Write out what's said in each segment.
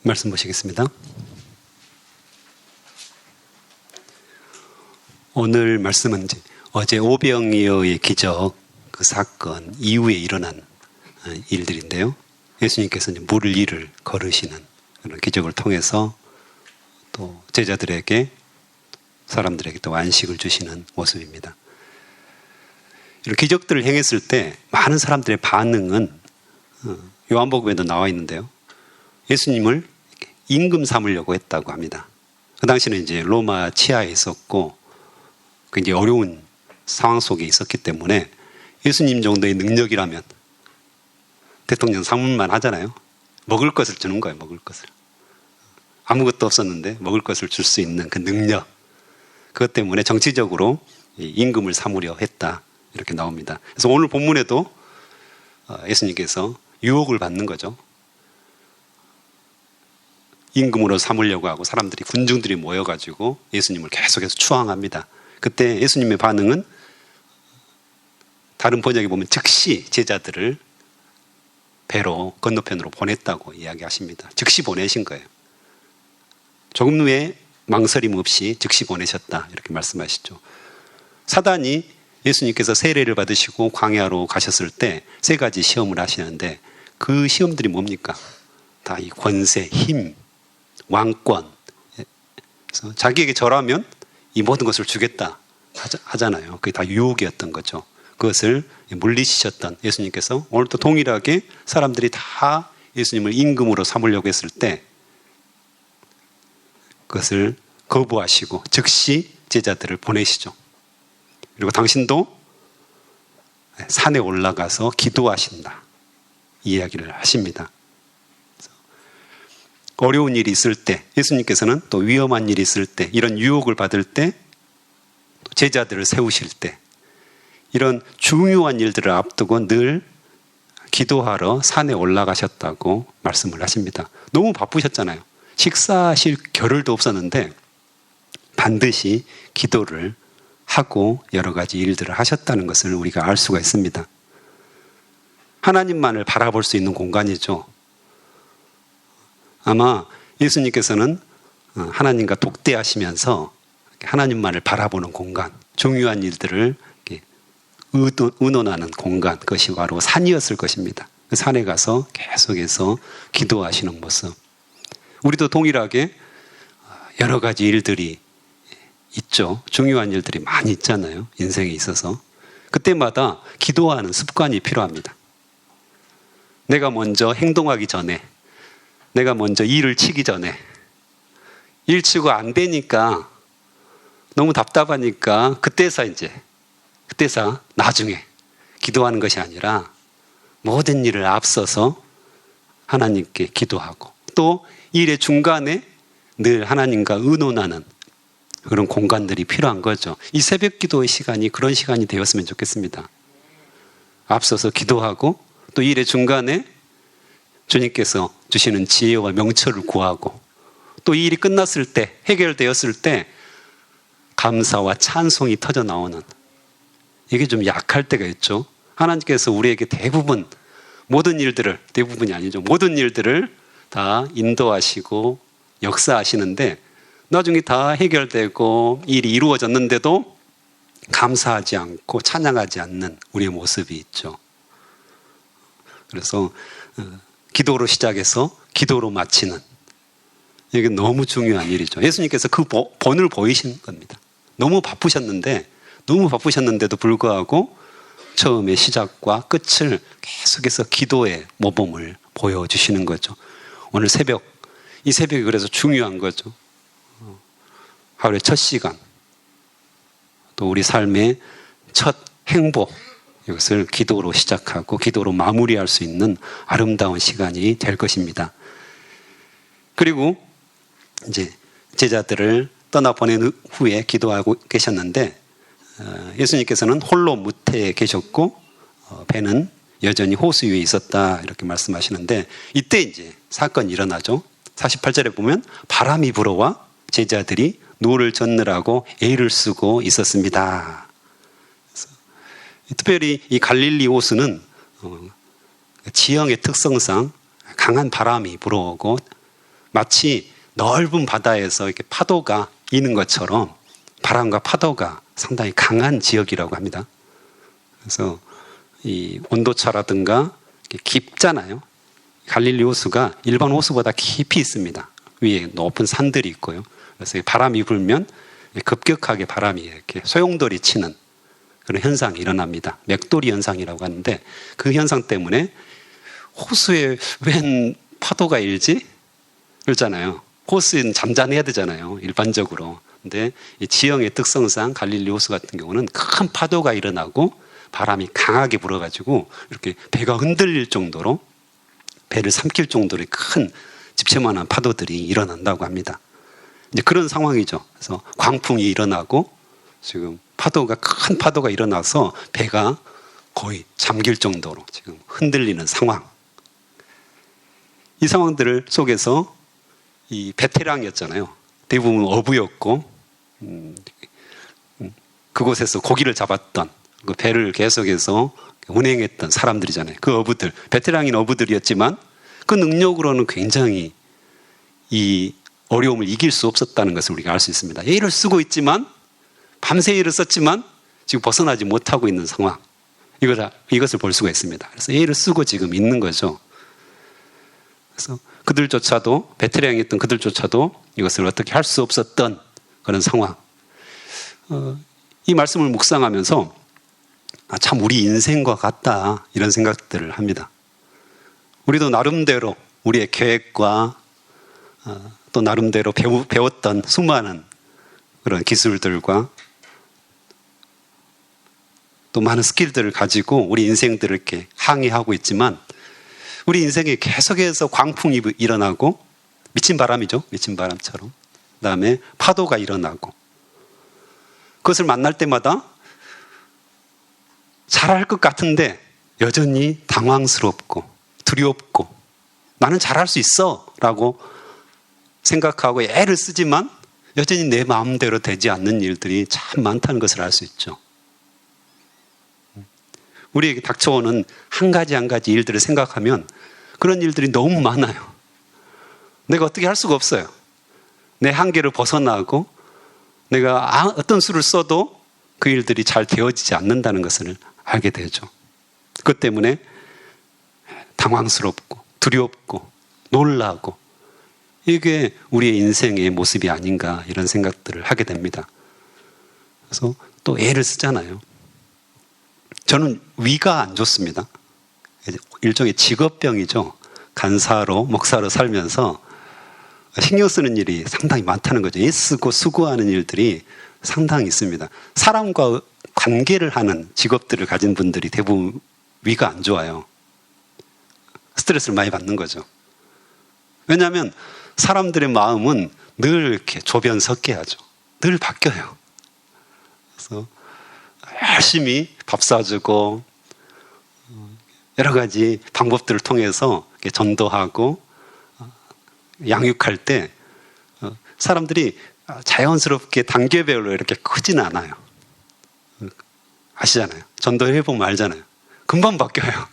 말씀 보시겠습니다. 오늘 말씀은 어제 오병이어의 기적 그 사건 이후에 일어난 일들인데요. 예수님께서 물을 위를 걸으시는 그런 기적을 통해서 또 제자들에게 사람들에게 또 안식을 주시는 모습입니다. 이런 기적들을 행했을 때 많은 사람들의 반응은 요한복음에도 나와 있는데요. 예수님을 임금 삼으려고 했다고 합니다. 그 당시는 이제 로마 치하에 있었고 굉장히 어려운 상황 속에 있었기 때문에 예수님 정도의 능력이라면 대통령 삼을만 하잖아요. 먹을 것을 주는 거예요. 먹을 것을. 아무것도 없었는데 먹을 것을 줄 수 있는 그 능력. 그것 때문에 정치적으로 임금을 삼으려 했다. 이렇게 나옵니다. 그래서 오늘 본문에도 예수님께서 유혹을 받는 거죠. 임금으로 삼으려고 하고 사람들이 군중들이 모여가지고 예수님을 계속해서 추앙합니다. 그때 예수님의 반응은 다른 번역에 보면 즉시 제자들을 배로 건너편으로 보냈다고 이야기하십니다. 즉시 보내신 거예요. 조금 후에 망설임 없이 즉시 보내셨다 이렇게 말씀하시죠. 사단이 예수님께서 세례를 받으시고 광야로 가셨을 때 세 가지 시험을 하시는데 그 시험들이 뭡니까? 다 이 권세, 힘, 왕권. 그래서 자기에게 절하면 이 모든 것을 주겠다 하잖아요. 그게 다 유혹이었던 거죠. 그것을 물리치셨던 예수님께서 오늘도 동일하게 사람들이 다 예수님을 임금으로 삼으려고 했을 때 그것을 거부하시고 즉시 제자들을 보내시죠. 그리고 당신도 산에 올라가서 기도하신다. 이 이야기를 하십니다. 어려운 일이 있을 때 예수님께서는 또 위험한 일이 있을 때 이런 유혹을 받을 때 제자들을 세우실 때 이런 중요한 일들을 앞두고 늘 기도하러 산에 올라가셨다고 말씀을 하십니다. 너무 바쁘셨잖아요. 식사하실 겨를도 없었는데 반드시 기도를 하고 여러 가지 일들을 하셨다는 것을 우리가 알 수가 있습니다. 하나님만을 바라볼 수 있는 공간이죠. 아마 예수님께서는 하나님과 독대하시면서 하나님만을 바라보는 공간, 중요한 일들을 의논하는 공간, 그것이 바로 산이었을 것입니다. 그 산에 가서 계속해서 기도하시는 모습. 우리도 동일하게 여러 가지 일들이 있죠. 중요한 일들이 많이 있잖아요. 인생에 있어서. 그때마다 기도하는 습관이 필요합니다. 내가 먼저 행동하기 전에, 내가 먼저 일을 치기 전에, 일 치고 안 되니까 너무 답답하니까 그때서 나중에 기도하는 것이 아니라 모든 일을 앞서서 하나님께 기도하고 또 일의 중간에 늘 하나님과 의논하는 그런 공간들이 필요한 거죠. 이 새벽 기도의 시간이 그런 시간이 되었으면 좋겠습니다. 앞서서 기도하고 또 일의 중간에 주님께서 주시는 지혜와 명철을 구하고 또 이 일이 끝났을 때 해결되었을 때 감사와 찬송이 터져 나오는 이게 좀 약할 때가 있죠. 하나님께서 우리에게 대부분이 아니죠. 모든 일들을 다 인도하시고 역사하시는데 나중에 다 해결되고 일이 이루어졌는데도 감사하지 않고 찬양하지 않는 우리의 모습이 있죠. 그래서 기도로 시작해서 기도로 마치는 이게 너무 중요한 일이죠. 예수님께서 그 본을 보이신 겁니다. 너무 바쁘셨는데도 불구하고 처음의 시작과 끝을 계속해서 기도의 모범을 보여주시는 거죠. 오늘 이 새벽이 그래서 중요한 거죠. 하루의 첫 시간, 또 우리 삶의 첫 행복, 이것을 기도로 시작하고 기도로 마무리할 수 있는 아름다운 시간이 될 것입니다. 그리고 이제 제자들을 떠나보낸 후에 기도하고 계셨는데 예수님께서는 홀로 무태에 계셨고 배는 여전히 호수 위에 있었다 이렇게 말씀하시는데 이때 이제 사건이 일어나죠. 48절에 보면 바람이 불어와 제자들이 노를 젓느라고 애를 쓰고 있었습니다. 특별히 이 갈릴리 호수는 지형의 특성상 강한 바람이 불어오고 마치 넓은 바다에서 이렇게 파도가 있는 것처럼 바람과 파도가 상당히 강한 지역이라고 합니다. 그래서 이 온도차라든가 깊잖아요. 갈릴리 호수가 일반 호수보다 깊이 있습니다. 위에 높은 산들이 있고요. 그래서 바람이 불면 급격하게 바람이 이렇게 소용돌이 치는 그런 현상이 일어납니다. 맥돌이 현상이라고 하는데 그 현상 때문에 호수에 웬 파도가 일지? 그렇잖아요. 호수는 잠잠해야 되잖아요. 일반적으로. 근데 이 지형의 특성상 갈릴리 호수 같은 경우는 큰 파도가 일어나고 바람이 강하게 불어가지고 이렇게 배가 흔들릴 정도로 배를 삼킬 정도의 큰 집채만한 파도들이 일어난다고 합니다. 이제 그런 상황이죠. 그래서 광풍이 일어나고 지금 큰 파도가 일어나서 배가 거의 잠길 정도로 지금 흔들리는 상황. 이 상황들 속에서 이 베테랑이었잖아요. 대부분 어부였고 그곳에서 고기를 잡았던 그 배를 계속해서 운행했던 사람들이잖아요. 그 어부들, 베테랑인 어부들이었지만 그 능력으로는 굉장히 이 어려움을 이길 수 없었다는 것을 우리가 알 수 있습니다. 애를 쓰고 있지만 밤새 애를 썼지만 지금 벗어나지 못하고 있는 상황. 이것을 볼 수가 있습니다. 그래서 애를 쓰고 지금 있는 거죠. 그래서 그들조차도 베테랑이었던 그들조차도 이것을 어떻게 할 수 없었던 그런 상황. 이 말씀을 묵상하면서 참 우리 인생과 같다 이런 생각들을 합니다. 우리도 나름대로 우리의 계획과 또 나름대로 배웠던 수많은 그런 기술들과 또 많은 스킬들을 가지고 우리 인생들을 이렇게 항해하고 있지만 우리 인생에 계속해서 광풍이 일어나고 미친 바람이죠. 미친 바람처럼. 그다음에 파도가 일어나고 그것을 만날 때마다 잘할 것 같은데 여전히 당황스럽고 두렵고 나는 잘할 수 있어 라고 생각하고 애를 쓰지만 여전히 내 마음대로 되지 않는 일들이 참 많다는 것을 알 수 있죠. 우리에게 닥쳐오는 한 가지 일들을 생각하면 그런 일들이 너무 많아요. 내가 어떻게 할 수가 없어요. 내 한계를 벗어나고 내가 어떤 수를 써도 그 일들이 잘 되어지지 않는다는 것을 알게 되죠. 그것 때문에 당황스럽고 두렵고 놀라고 이게 우리의 인생의 모습이 아닌가 이런 생각들을 하게 됩니다. 그래서 또 애를 쓰잖아요. 저는 위가 안 좋습니다. 일종의 직업병이죠. 간사로 목사로 살면서 신경 쓰는 일이 상당히 많다는 거죠. 애쓰고 수고하는 일들이 상당히 있습니다. 사람과 관계를 하는 직업들을 가진 분들이 대부분 위가 안 좋아요. 스트레스를 많이 받는 거죠. 왜냐하면 사람들의 마음은 늘 이렇게 조변석계하죠. 늘 바뀌어요. 그래서 열심히 밥 사주고 여러 가지 방법들을 통해서 전도하고 양육할 때 사람들이 자연스럽게 단계별로 이렇게 크진 않아요. 아시잖아요. 전도해보면 알잖아요. 금방 바뀌어요.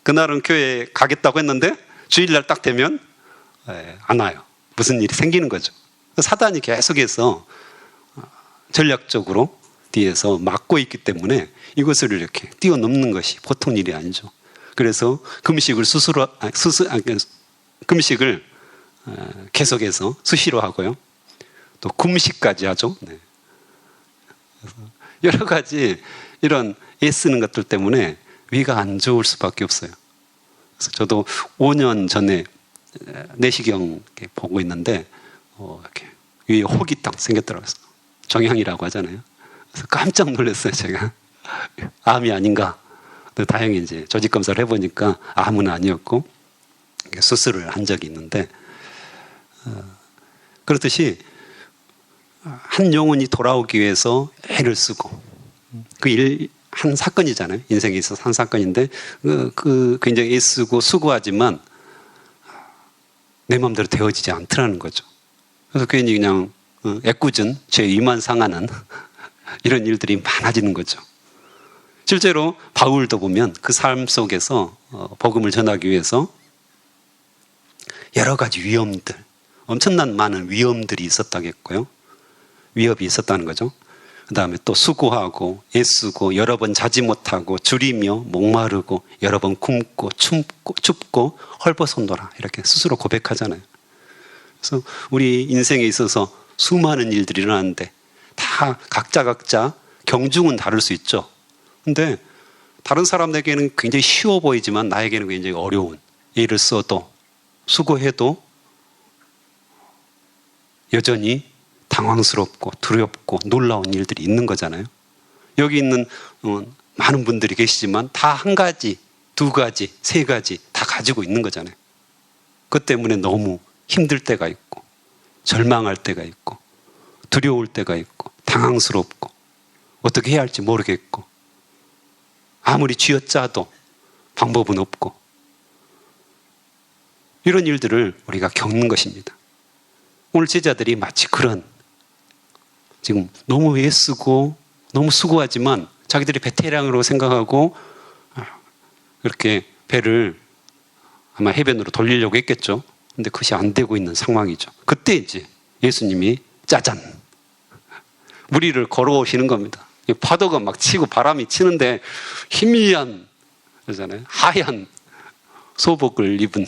그날은 교회에 가겠다고 했는데 주일날 딱 되면 안 와요. 무슨 일이 생기는 거죠. 사단이 계속해서 전략적으로 뒤에서 막고 있기 때문에 이것을 이렇게 뛰어넘는 것이 보통 일이 아니죠. 그래서 금식을 금식을 계속해서 수시로 하고요. 또 금식까지 하죠. 네. 여러 가지 이런 애쓰는 것들 때문에 위가 안 좋을 수밖에 없어요. 그래서 저도 5년 전에 내시경 보고 있는데 이렇게 위에 혹이 딱 생겼더라고요. 정향이라고 하잖아요. 그래서 깜짝 놀랐어요, 제가. 암이 아닌가. 다행히 이제 조직 검사를 해보니까 암은 아니었고 수술을 한 적이 있는데 그렇듯이 한 영혼이 돌아오기 위해서 애를 쓰고 한 사건이잖아요. 인생에 있어서 한 사건인데 굉장히 애쓰고 수고하지만 내 마음대로 되어지지 않더라는 거죠. 그래서 괜히 그냥 애꿎은 제 위만 상하는 이런 일들이 많아지는 거죠. 실제로 바울도 보면 그 삶 속에서 복음을 전하기 위해서 여러 가지 위험들, 엄청난 많은 위험들이 있었다겠고요. 위협이 있었다는 거죠. 그 다음에 또 수고하고 애쓰고 여러 번 자지 못하고 줄이며 목마르고 여러 번 굶고 춥고 헐벗었노라 이렇게 스스로 고백하잖아요. 그래서 우리 인생에 있어서 수많은 일들이 일어나는데 다 각자 경중은 다를 수 있죠. 근데 다른 사람에게는 굉장히 쉬워 보이지만 나에게는 굉장히 어려운, 애를 써도 수고해도 여전히 당황스럽고 두렵고 놀라운 일들이 있는 거잖아요. 여기 있는 많은 분들이 계시지만 다 한 가지, 두 가지, 세 가지 다 가지고 있는 거잖아요. 그것 때문에 너무 힘들 때가 있고 절망할 때가 있고 두려울 때가 있고 당황스럽고 어떻게 해야 할지 모르겠고 아무리 쥐어짜도 방법은 없고 이런 일들을 우리가 겪는 것입니다. 오늘 제자들이 마치 그런 지금 너무 애쓰고 너무 수고하지만 자기들이 베테랑으로 생각하고 이렇게 배를 아마 해변으로 돌리려고 했겠죠. 근데 그것이 안 되고 있는 상황이죠. 그때 이제 예수님이 짜잔 물 위를 걸어오시는 겁니다. 파도가 막 치고 바람이 치는데 희미한 그러잖아요. 하얀 소복을 입은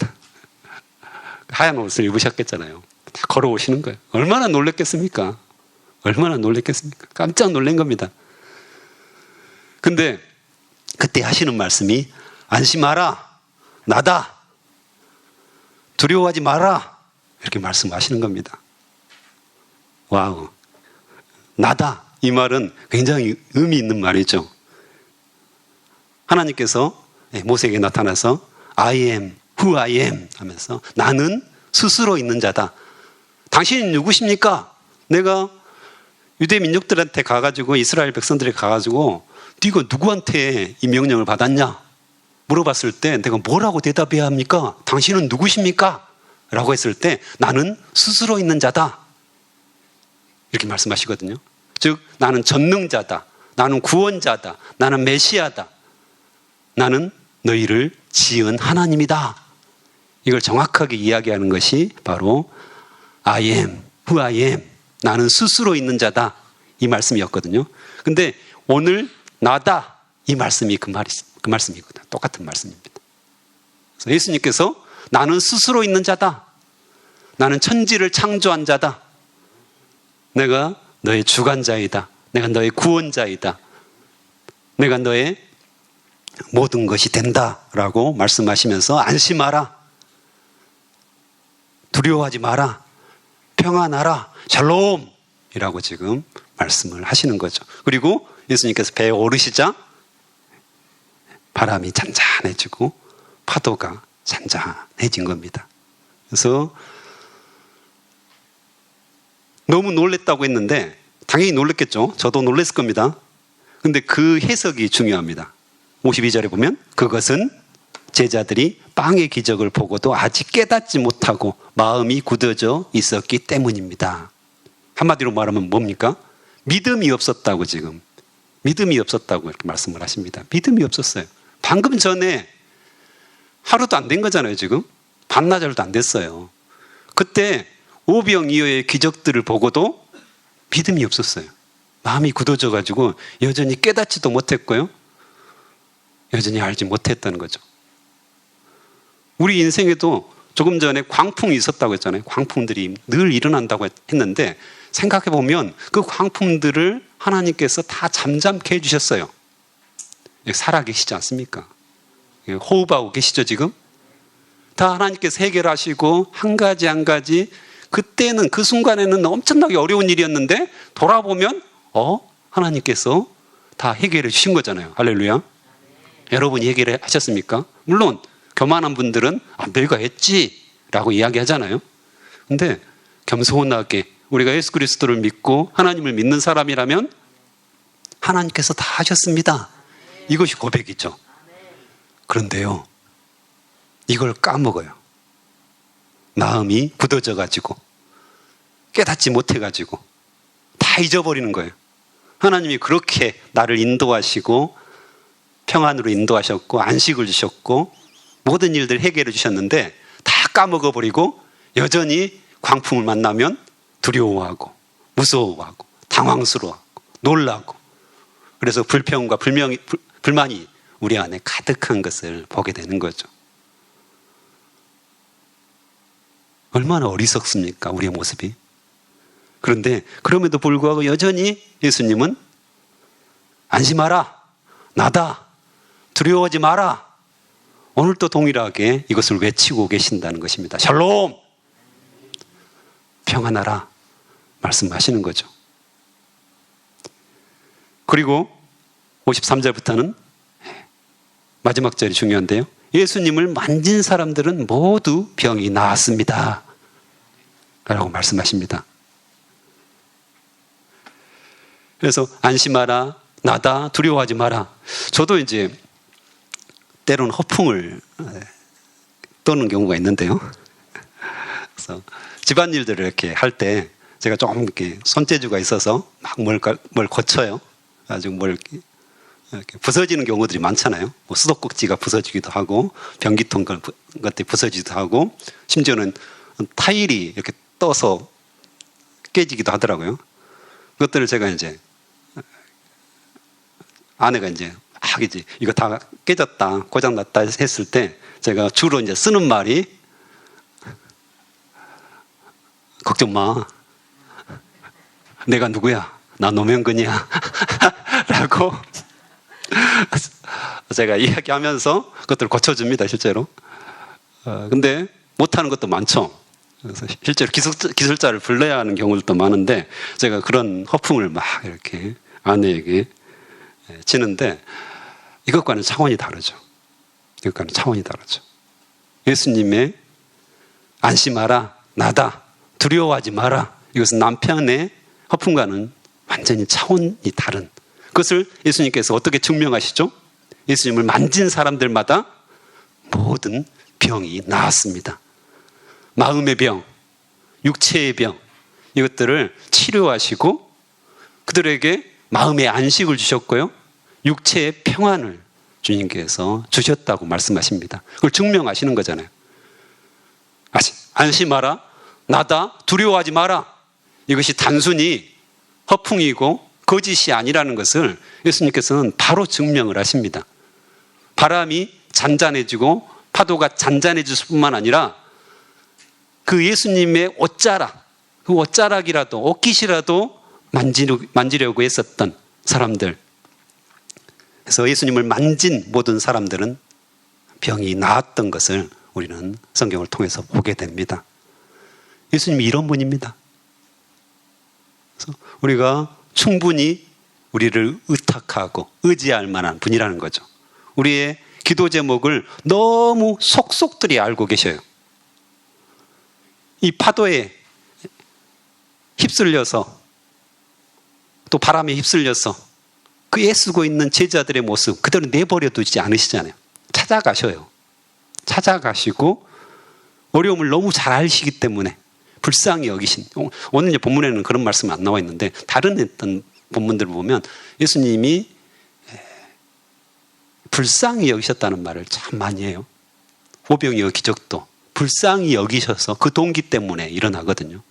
하얀 옷을 입으셨겠잖아요. 다 걸어오시는 거예요. 얼마나 놀랬겠습니까? 얼마나 놀랬겠습니까? 깜짝 놀란 겁니다. 근데 그때 하시는 말씀이 안심하라, 나다. 두려워하지 마라. 이렇게 말씀하시는 겁니다. 와우. 나다. 이 말은 굉장히 의미 있는 말이죠. 하나님께서 모세에게 나타나서 I am who I am 하면서 나는 스스로 있는 자다. 당신이 누구십니까? 내가 유대 민족들한테 가가지고 이스라엘 백성들이 가가지고 네가 누구한테 이 명령을 받았냐? 물어봤을 때 내가 뭐라고 대답해야 합니까? 당신은 누구십니까? 라고 했을 때 나는 스스로 있는 자다. 이렇게 말씀하시거든요. 즉 나는 전능자다. 나는 구원자다. 나는 메시아다. 나는 너희를 지은 하나님이다. 이걸 정확하게 이야기하는 것이 바로 I am who I am. 나는 스스로 있는 자다. 이 말씀이었거든요. 근데 오늘 나다. 이 말씀이 그 말씀이거든요. 똑같은 말씀입니다. 그래서 예수님께서 나는 스스로 있는 자다. 나는 천지를 창조한 자다. 내가 너의 주관자이다. 내가 너의 구원자이다. 내가 너의 모든 것이 된다라고 말씀하시면서 안심하라. 두려워하지 마라. 평안하라. 샬롬이라고 지금 말씀을 하시는 거죠. 그리고 예수님께서 배에 오르시자 바람이 잔잔해지고 파도가 잔잔해진 겁니다. 그래서 너무 놀랬다고 했는데 당연히 놀랬겠죠. 저도 놀랬을 겁니다. 근데 그 해석이 중요합니다. 52절에 보면 그것은 제자들이 빵의 기적을 보고도 아직 깨닫지 못하고 마음이 굳어져 있었기 때문입니다. 한마디로 말하면 뭡니까? 믿음이 없었다고 지금. 믿음이 없었다고 이렇게 말씀을 하십니다. 믿음이 없었어요. 방금 전에 하루도 안 된 거잖아요, 지금. 반나절도 안 됐어요. 그때 오병이어의 기적들을 보고도 믿음이 없었어요. 마음이 굳어져가지고 여전히 깨닫지도 못했고요. 여전히 알지 못했다는 거죠. 우리 인생에도 조금 전에 광풍이 있었다고 했잖아요. 광풍들이 늘 일어난다고 했는데 생각해보면 그 광풍들을 하나님께서 다 잠잠케 해주셨어요. 살아계시지 않습니까? 호흡하고 계시죠 지금? 다 하나님께서 해결하시고 한 가지 한 가지 그때는 그 순간에는 엄청나게 어려운 일이었는데 돌아보면 하나님께서 다 해결해 주신 거잖아요. 할렐루야. 여러분이 해결하셨습니까? 물론 교만한 분들은 너희가 했지 라고 이야기하잖아요. 근데 겸손하게 우리가 예수 그리스도를 믿고 하나님을 믿는 사람이라면 하나님께서 다 하셨습니다. 이것이 고백이죠. 그런데요, 이걸 까먹어요. 마음이 굳어져가지고 깨닫지 못해가지고 다 잊어버리는 거예요. 하나님이 그렇게 나를 인도하시고 평안으로 인도하셨고 안식을 주셨고 모든 일들 해결해 주셨는데 다 까먹어버리고 여전히 광풍을 만나면 두려워하고 무서워하고 당황스러워하고 놀라고, 그래서 불평과 불만이 우리 안에 가득한 것을 보게 되는 거죠. 얼마나 어리석습니까, 우리의 모습이. 그런데 그럼에도 불구하고 여전히 예수님은 안심하라, 나다, 두려워하지 마라, 오늘도 동일하게 이것을 외치고 계신다는 것입니다. 샬롬, 평안하라 말씀하시는 거죠. 그리고 53절부터는 마지막 절이 중요한데요, 예수님을 만진 사람들은 모두 병이 나았습니다 라고 말씀하십니다. 그래서 안심하라, 나다, 두려워하지 마라. 저도 이제 때로는 허풍을 떠는 경우가 있는데요. 그래서 집안일들을 이렇게 할 때 제가 조금 이렇게 손재주가 있어서 막 뭘 고쳐요. 아주 뭘 이렇게 부서지는 경우들이 많잖아요. 뭐 수도꼭지가 부서지기도 하고, 변기통 것들이 부서지기도 하고, 심지어는 타일이 이렇게 떠서 깨지기도 하더라고요. 그것들을 제가 이제 아내가 이제 이거 다 깨졌다, 고장났다 했을 때 제가 주로 이제 쓰는 말이 걱정 마, 내가 누구야, 나 노명근이야 라고 제가 이야기하면서 그것들을 고쳐줍니다, 실제로. 근데 못하는 것도 많죠. 그래서 실제로 기술자를 불러야 하는 경우도 많은데, 제가 그런 허풍을 막 이렇게 아내에게 치는데 이것과는 차원이 다르죠. 이것과는 차원이 다르죠. 예수님의 안심하라, 나다, 두려워하지 마라, 이것은 남편의 허풍과는 완전히 차원이 다른, 그것을 예수님께서 어떻게 증명하시죠? 예수님을 만진 사람들마다 모든 병이 나았습니다. 마음의 병, 육체의 병, 이것들을 치료하시고 그들에게 마음의 안식을 주셨고요, 육체의 평안을 주님께서 주셨다고 말씀하십니다. 그걸 증명하시는 거잖아요. 안심하라, 나다, 두려워하지 마라, 이것이 단순히 허풍이고 거짓이 아니라는 것을 예수님께서는 바로 증명을 하십니다. 바람이 잔잔해지고 파도가 잔잔해질 뿐만 아니라 그 예수님의 옷자락, 그 옷자락이라도, 옷깃이라도 만지려고 했었던 사람들, 그래서 예수님을 만진 모든 사람들은 병이 나았던 것을 우리는 성경을 통해서 보게 됩니다. 예수님이 이런 분입니다. 그래서 우리가 충분히 우리를 의탁하고 의지할 만한 분이라는 거죠. 우리의 기도 제목을 너무 속속들이 알고 계셔요. 이 파도에 휩쓸려서, 또 바람에 휩쓸려서 그 애쓰고 있는 제자들의 모습 그대로 내버려 두지 않으시잖아요. 찾아가셔요. 찾아가시고 어려움을 너무 잘 아시기 때문에 불쌍히 여기신, 오늘 이제 본문에는 그런 말씀이 안 나와 있는데 다른 어떤 본문들을 보면 예수님이 불쌍히 여기셨다는 말을 참 많이 해요. 오병이어 기적도 불쌍히 여기셔서 그 동기 때문에 일어나거든요.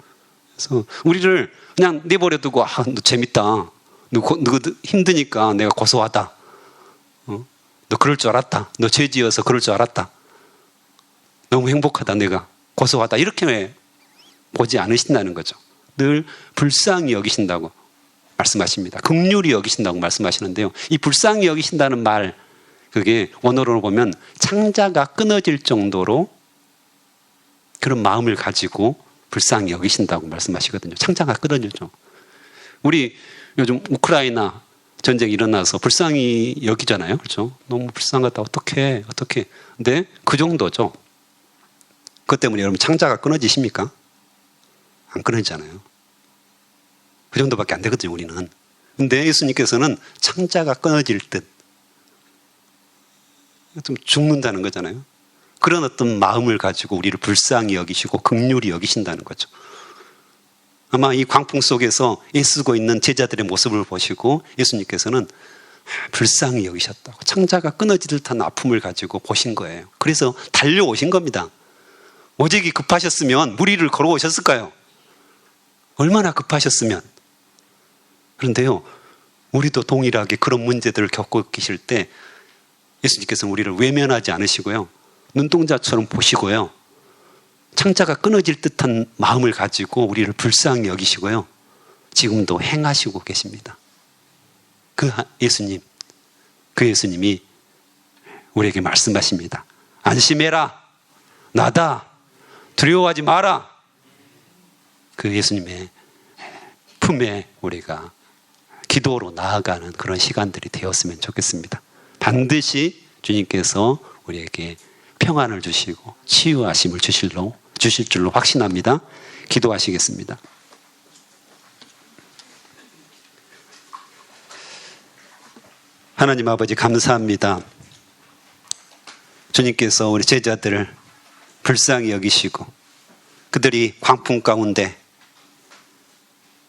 그래서 우리를 그냥 내버려 두고 너 재밌다, 너 힘드니까 내가 고소하다, 너 그럴 줄 알았다, 너 죄 지어서 그럴 줄 알았다, 너무 행복하다, 내가 고소하다, 이렇게 보지 않으신다는 거죠. 늘 불쌍히 여기신다고 말씀하십니다. 긍휼히 여기신다고 말씀하시는데요, 이 불쌍히 여기신다는 말, 그게 원어로 보면 창자가 끊어질 정도로 그런 마음을 가지고 불쌍히 여기신다고 말씀하시거든요. 창자가 끊어지죠. 우리 요즘 우크라이나 전쟁이 일어나서 불쌍히 여기잖아요. 그렇죠? 너무 불쌍하다. 어떡해. 근데 그 정도죠. 그것 때문에 여러분 창자가 끊어지십니까? 안 끊어지잖아요. 그 정도밖에 안 되거든요, 우리는. 근데 예수님께서는 창자가 끊어질 듯 좀 죽는다는 거잖아요. 그런 어떤 마음을 가지고 우리를 불쌍히 여기시고 긍휼히 여기신다는 거죠. 아마 이 광풍 속에서 애쓰고 있는 제자들의 모습을 보시고 예수님께서는 불쌍히 여기셨다고, 창자가 끊어질 듯한 아픔을 가지고 보신 거예요. 그래서 달려오신 겁니다. 오직이 급하셨으면 무리를 걸어오셨을까요? 얼마나 급하셨으면. 그런데요, 우리도 동일하게 그런 문제들을 겪고 계실 때 예수님께서는 우리를 외면하지 않으시고요, 눈동자처럼 보시고요, 창자가 끊어질 듯한 마음을 가지고 우리를 불쌍히 여기시고요, 지금도 행하시고 계십니다. 그 예수님이 우리에게 말씀하십니다. 안심해라. 나다. 두려워하지 마라. 그 예수님의 품에 우리가 기도로 나아가는 그런 시간들이 되었으면 좋겠습니다. 반드시 주님께서 우리에게 평안을 주시고 치유하심을 주실 줄로 확신합니다. 기도하시겠습니다. 하나님 아버지, 감사합니다. 주님께서 우리 제자들을 불쌍히 여기시고 그들이 광풍 가운데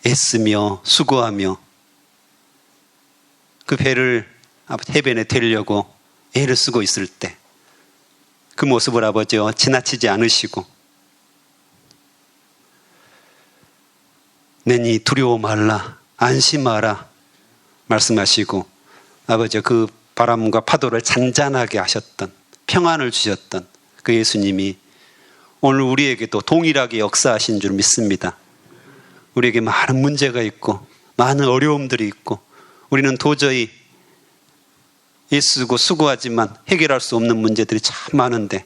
애쓰며 수고하며 그 배를 해변에 데리려고 애를 쓰고 있을 때 그 모습을 아버지여 지나치지 않으시고 내니 두려워 말라, 안심하라 말씀하시고 아버지여 그 바람과 파도를 잔잔하게 하셨던, 평안을 주셨던 그 예수님이 오늘 우리에게도 동일하게 역사하신 줄 믿습니다. 우리에게 많은 문제가 있고 많은 어려움들이 있고 우리는 도저히 애쓰고 수고하지만 해결할 수 없는 문제들이 참 많은데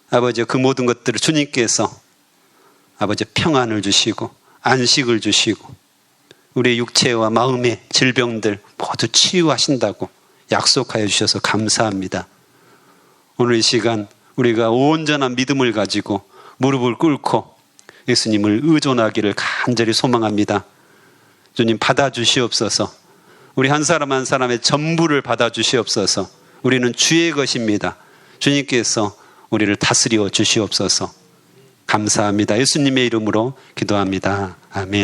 아버지, 그 모든 것들을 주님께서 아버지 평안을 주시고 안식을 주시고 우리의 육체와 마음의 질병들 모두 치유하신다고 약속하여 주셔서 감사합니다. 오늘 이 시간 우리가 온전한 믿음을 가지고 무릎을 꿇고 예수님을 의존하기를 간절히 소망합니다. 주님, 받아주시옵소서. 우리 한 사람 한 사람의 전부를 받아주시옵소서. 우리는 주의 것입니다. 주님께서 우리를 다스려 주시옵소서. 감사합니다. 예수님의 이름으로 기도합니다. 아멘.